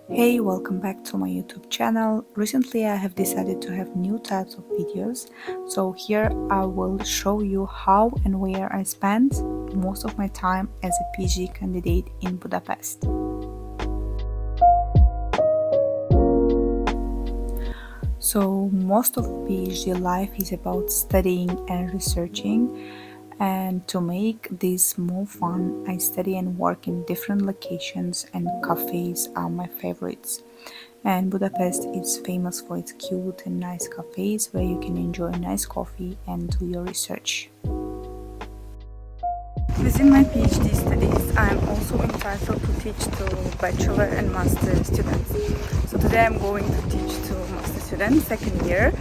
Hey, welcome back to my YouTube channel. Recently I have decided to have new types of videos, so here I will show you how and where I spent most of my time as a PhD candidate in Budapest. So most of PhD life is about studying and researching, and to make this more fun, I study and work in different locations, and cafes are my favorites. And Budapest is famous for its cute and nice cafes where you can enjoy nice coffee and do your research. Within my PhD studies, I am also entitled to teach to bachelor and master students. So today I'm going to teach to master students, second year.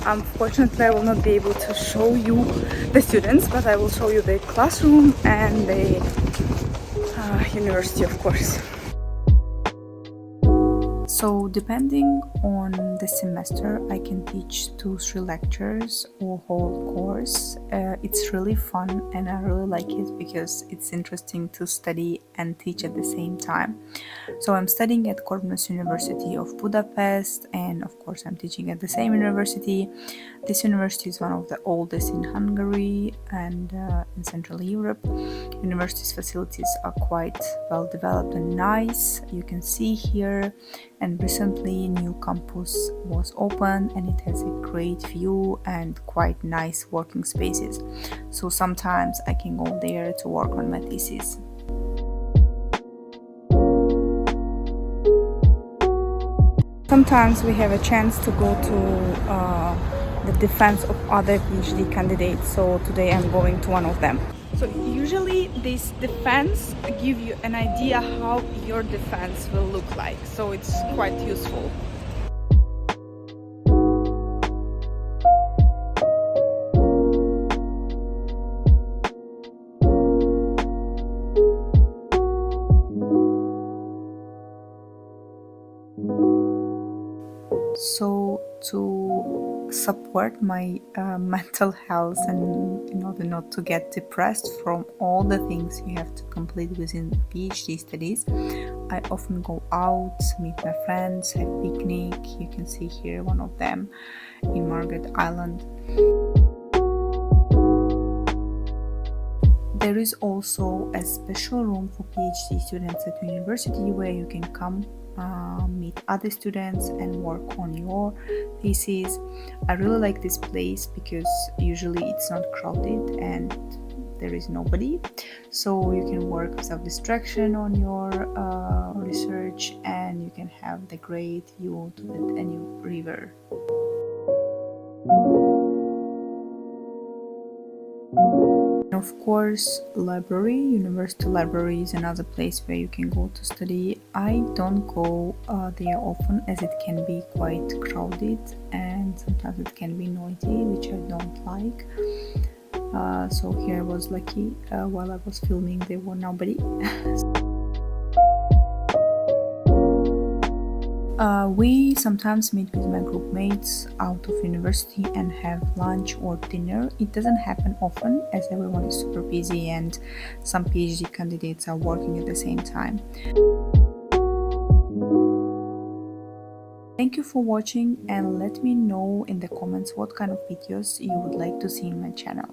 Unfortunately, I will not be able to show you the students, but I will show you the classroom and the university, of course. So depending on the semester, I can teach 2-3 lectures or whole course. It's really fun and I really like it because it's interesting to study and teach at the same time. So I'm studying at Corvinus University of Budapest, and of course I'm teaching at the same university. This university is one of the oldest in Hungary and in Central Europe. University's facilities are quite well developed and nice. You can see here, and recently new campus was opened and it has a great view and quite nice working spaces. So sometimes I can go there to work on my thesis. Sometimes we have a chance to go to the defense of other PhD candidates, so today I'm going to one of them. So usually this defense give you an idea how your defense will look like, so it's quite useful. So to support my mental health and in order not to get depressed from all the things you have to complete within PhD studies, I often go out, meet my friends, have picnic. You can see here one of them in Margaret Island. There is also a special room for PhD students at university where you can come meet other students and work on your thesis. I really like this place because usually it's not crowded and there is nobody, so you can work without distraction on your research, and you can have the great view to the Danube River. Of course, university library is another place where you can go to study. I don't go there often as it can be quite crowded and sometimes it can be noisy, which I don't like. So here I was lucky, while I was filming there were nobody. We sometimes meet with my group mates out of university and have lunch or dinner. It doesn't happen often as everyone is super busy and some PhD candidates are working at the same time. Thank you for watching, and let me know in the comments what kind of videos you would like to see in my channel.